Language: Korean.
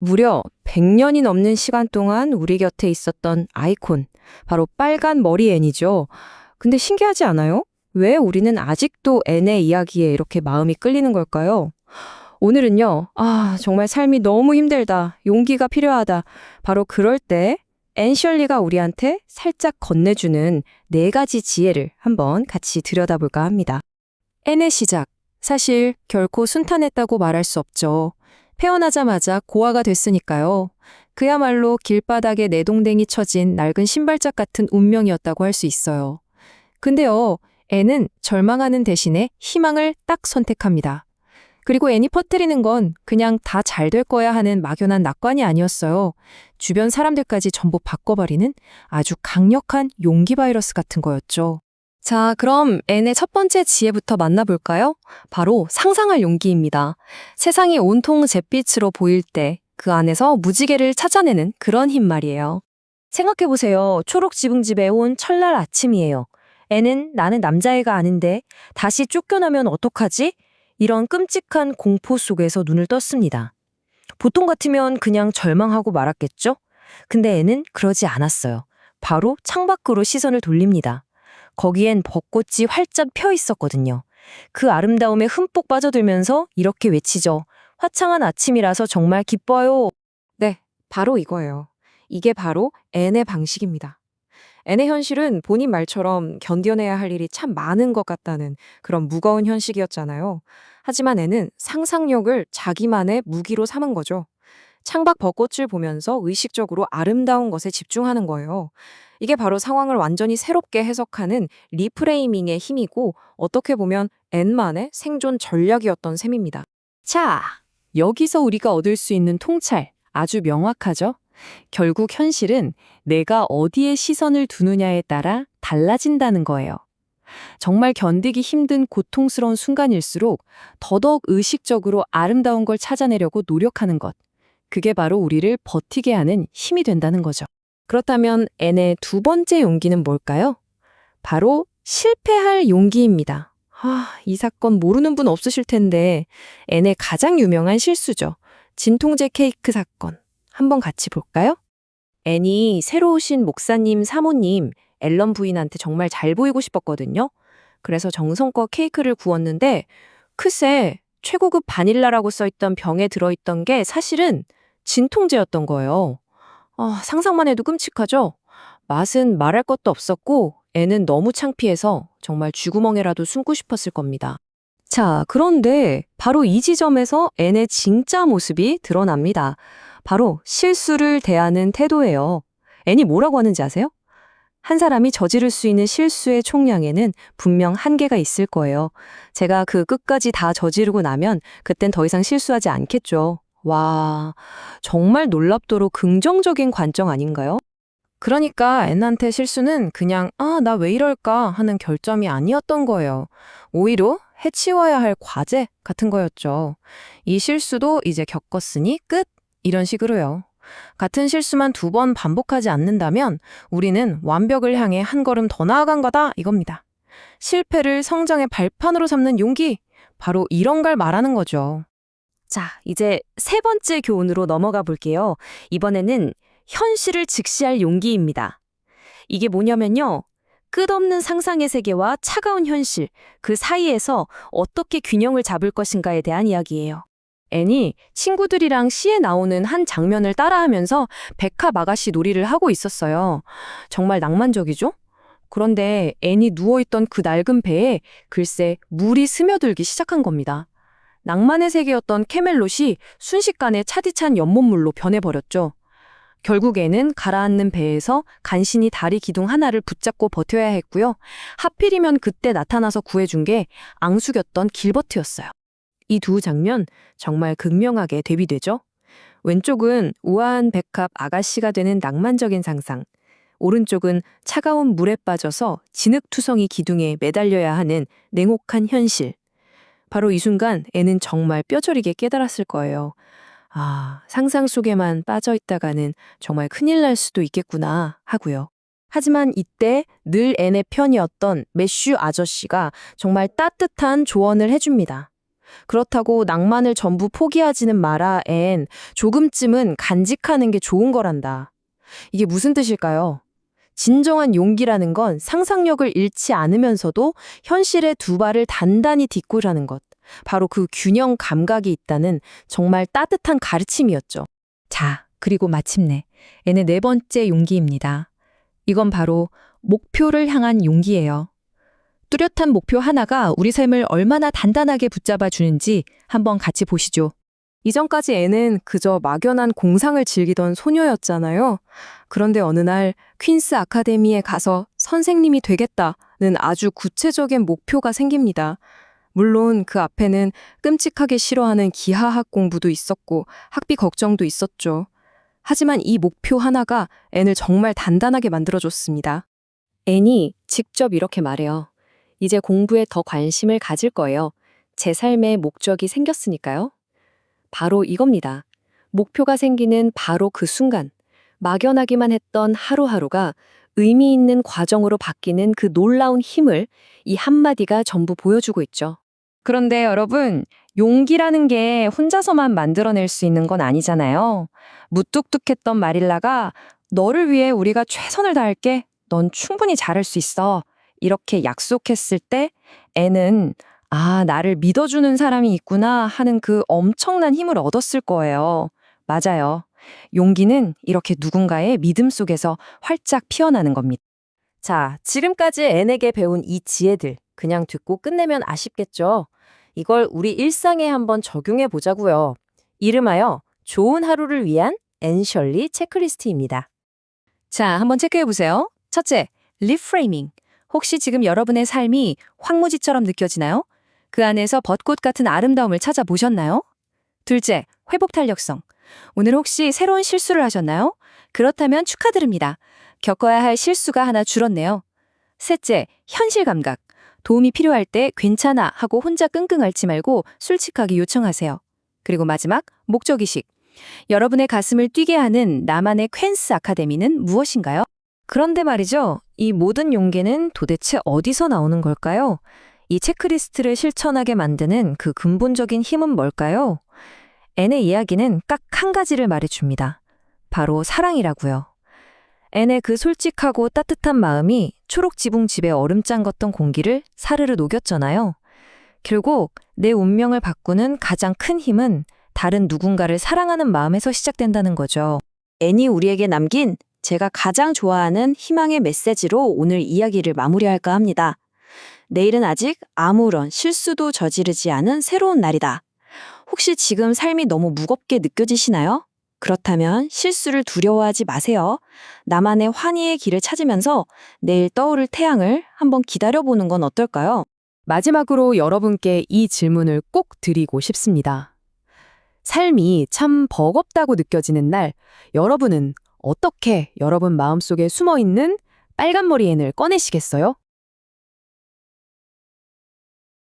무려 100년이 넘는 시간 동안 우리 곁에 있었던 아이콘, 바로 빨간 머리 앤이죠. 근데 신기하지 않아요? 왜 우리는 아직도 앤의 이야기에 이렇게 마음이 끌리는 걸까요? 오늘은요, 정말 삶이 너무 힘들다, 용기가 필요하다. 바로 그럴 때 앤 셜리가 우리한테 살짝 건네주는 4가지 지혜를 한번 같이 들여다볼까 합니다. 앤의 시작. 사실 결코 순탄했다고 말할 수 없죠. 태어나자마자 고아가 됐으니까요. 그야말로 길바닥에 내동댕이 쳐진 낡은 신발짝 같은 운명이었다고 할 수 있어요. 근데요, 앤은 절망하는 대신에 희망을 딱 선택합니다. 그리고 앤이 퍼뜨리는 건 그냥 다 잘 될 거야 하는 막연한 낙관이 아니었어요. 주변 사람들까지 전부 바꿔버리는 아주 강력한 용기 바이러스 같은 거였죠. 자, 그럼 앤의 첫 번째 지혜부터 만나볼까요? 바로 상상할 용기입니다. 세상이 온통 잿빛으로 보일 때 그 안에서 무지개를 찾아내는 그런 힘 말이에요. 생각해보세요. 초록 지붕집에 온 철날 아침이에요. 앤은 나는 남자애가 아닌데 다시 쫓겨나면 어떡하지? 이런 끔찍한 공포 속에서 눈을 떴습니다. 보통 같으면 그냥 절망하고 말았겠죠? 근데 앤은 그러지 않았어요. 바로 창밖으로 시선을 돌립니다. 거기엔 벚꽃이 활짝 펴 있었거든요. 그 아름다움에 흠뻑 빠져들면서 이렇게 외치죠. 화창한 아침이라서 정말 기뻐요. 네, 바로 이거예요. 이게 바로 앤의 방식입니다. 앤의 현실은 본인 말처럼 견뎌내야 할 일이 참 많은 것 같다는 그런 무거운 현실이었잖아요. 하지만 앤은 상상력을 자기만의 무기로 삼은 거죠. 창밖 벚꽃을 보면서 의식적으로 아름다운 것에 집중하는 거예요. 이게 바로 상황을 완전히 새롭게 해석하는 리프레이밍의 힘이고 어떻게 보면 앤만의 생존 전략이었던 셈입니다. 자, 여기서 우리가 얻을 수 있는 통찰 아주 명확하죠? 결국 현실은 내가 어디에 시선을 두느냐에 따라 달라진다는 거예요. 정말 견디기 힘든 고통스러운 순간일수록 더더욱 의식적으로 아름다운 걸 찾아내려고 노력하는 것. 그게 바로 우리를 버티게 하는 힘이 된다는 거죠. 그렇다면 앤의 두 번째 용기는 뭘까요? 바로 실패할 용기입니다. 이 사건 모르는 분 없으실 텐데 앤의 가장 유명한 실수죠. 진통제 케이크 사건. 한번 같이 볼까요? 앤이 새로 오신 목사님 사모님 앨런 부인한테 정말 잘 보이고 싶었거든요. 그래서 정성껏 케이크를 구웠는데 글쎄 최고급 바닐라라고 써있던 병에 들어있던 게 사실은 진통제였던 거예요. 상상만 해도 끔찍하죠? 맛은 말할 것도 없었고 앤은 너무 창피해서 정말 쥐구멍에라도 숨고 싶었을 겁니다. 자, 그런데 바로 이 지점에서 앤의 진짜 모습이 드러납니다. 바로 실수를 대하는 태도예요. 앤이 뭐라고 하는지 아세요? 한 사람이 저지를 수 있는 실수의 총량에는 분명 한계가 있을 거예요. 제가 그 끝까지 다 저지르고 나면 그땐 더 이상 실수하지 않겠죠. 와, 정말 놀랍도록 긍정적인 관점 아닌가요? 그러니까 앤한테 실수는 그냥 나 왜 이럴까 하는 결점이 아니었던 거예요. 오히려 해치워야 할 과제 같은 거였죠. 이 실수도 이제 겪었으니 끝! 이런 식으로요. 같은 실수만 2번 반복하지 않는다면 우리는 완벽을 향해 한 걸음 더 나아간 거다 이겁니다. 실패를 성장의 발판으로 삼는 용기, 바로 이런 걸 말하는 거죠. 자, 이제 세 번째 교훈으로 넘어가 볼게요. 이번에는 현실을 직시할 용기입니다. 이게 뭐냐면요. 끝없는 상상의 세계와 차가운 현실, 그 사이에서 어떻게 균형을 잡을 것인가에 대한 이야기예요. 앤이 친구들이랑 시에 나오는 한 장면을 따라하면서 백합 아가씨 놀이를 하고 있었어요. 정말 낭만적이죠? 그런데 앤이 누워있던 그 낡은 배에 글쎄 물이 스며들기 시작한 겁니다. 낭만의 세계였던 캐멜롯이 순식간에 차디찬 연못물로 변해버렸죠. 결국에는 가라앉는 배에서 간신히 다리 기둥 하나를 붙잡고 버텨야 했고요. 하필이면 그때 나타나서 구해준 게 앙숙였던 길버트였어요. 이 두 장면 정말 극명하게 대비되죠? 왼쪽은 우아한 백합 아가씨가 되는 낭만적인 상상, 오른쪽은 차가운 물에 빠져서 진흙투성이 기둥에 매달려야 하는 냉혹한 현실. 바로 이 순간 애는 정말 뼈저리게 깨달았을 거예요. 상상 속에만 빠져 있다가는 정말 큰일 날 수도 있겠구나 하고요. 하지만 이때 늘 앤의 편이었던 매슈 아저씨가 정말 따뜻한 조언을 해줍니다. 그렇다고 낭만을 전부 포기하지는 마라, 앤. 조금쯤은 간직하는 게 좋은 거란다. 이게 무슨 뜻일까요? 진정한 용기라는 건 상상력을 잃지 않으면서도 현실의 두 발을 단단히 딛고라는 것. 바로 그 균형 감각이 있다는 정말 따뜻한 가르침이었죠. 자, 그리고 마침내 N의 네 번째 용기입니다. 이건 바로 목표를 향한 용기예요. 뚜렷한 목표 하나가 우리 삶을 얼마나 단단하게 붙잡아 주는지 한번 같이 보시죠. 이전까지 애는 그저 막연한 공상을 즐기던 소녀였잖아요. 그런데 어느 날 퀸스 아카데미에 가서 선생님이 되겠다는 아주 구체적인 목표가 생깁니다. 물론 그 앞에는 끔찍하게 싫어하는 기하학 공부도 있었고 학비 걱정도 있었죠. 하지만 이 목표 하나가 앤을 정말 단단하게 만들어줬습니다. 앤이 직접 이렇게 말해요. 이제 공부에 더 관심을 가질 거예요. 제 삶의 목적이 생겼으니까요. 바로 이겁니다. 목표가 생기는 바로 그 순간, 막연하기만 했던 하루하루가 의미 있는 과정으로 바뀌는 그 놀라운 힘을 이 한마디가 전부 보여주고 있죠. 그런데 여러분, 용기라는 게 혼자서만 만들어낼 수 있는 건 아니잖아요. 무뚝뚝했던 마릴라가 너를 위해 우리가 최선을 다할게. 넌 충분히 잘할 수 있어. 이렇게 약속했을 때 애는 나를 믿어주는 사람이 있구나 하는 그 엄청난 힘을 얻었을 거예요. 맞아요. 용기는 이렇게 누군가의 믿음 속에서 활짝 피어나는 겁니다. 자, 지금까지 앤에게 배운 이 지혜들 그냥 듣고 끝내면 아쉽겠죠? 이걸 우리 일상에 한번 적용해 보자고요. 이름하여 좋은 하루를 위한 앤셜리 체크리스트입니다. 자, 한번 체크해 보세요. 첫째, 리프레이밍. 혹시 지금 여러분의 삶이 황무지처럼 느껴지나요? 그 안에서 벚꽃 같은 아름다움을 찾아보셨나요? 둘째, 회복 탄력성. 오늘 혹시 새로운 실수를 하셨나요? 그렇다면 축하드립니다. 겪어야 할 실수가 하나 줄었네요. 셋째, 현실 감각. 도움이 필요할 때 괜찮아 하고 혼자 끙끙 앓지 말고 솔직하게 요청하세요. 그리고 마지막, 목적의식. 여러분의 가슴을 뛰게 하는 나만의 퀸스 아카데미는 무엇인가요? 그런데 말이죠. 이 모든 용기는 도대체 어디서 나오는 걸까요? 이 체크리스트를 실천하게 만드는 그 근본적인 힘은 뭘까요? 앤의 이야기는 딱 한 가지를 말해줍니다. 바로 사랑이라고요. 앤의 그 솔직하고 따뜻한 마음이 초록 지붕 집에 얼음 짱 같던 공기를 사르르 녹였잖아요. 결국 내 운명을 바꾸는 가장 큰 힘은 다른 누군가를 사랑하는 마음에서 시작된다는 거죠. 앤이 우리에게 남긴 제가 가장 좋아하는 희망의 메시지로 오늘 이야기를 마무리할까 합니다. 내일은 아직 아무런 실수도 저지르지 않은 새로운 날이다. 혹시 지금 삶이 너무 무겁게 느껴지시나요? 그렇다면 실수를 두려워하지 마세요. 나만의 환희의 길을 찾으면서 내일 떠오를 태양을 한번 기다려보는 건 어떨까요? 마지막으로 여러분께 이 질문을 꼭 드리고 싶습니다. 삶이 참 버겁다고 느껴지는 날, 여러분은 어떻게 여러분 마음속에 숨어있는 빨간머리 앤을 꺼내시겠어요?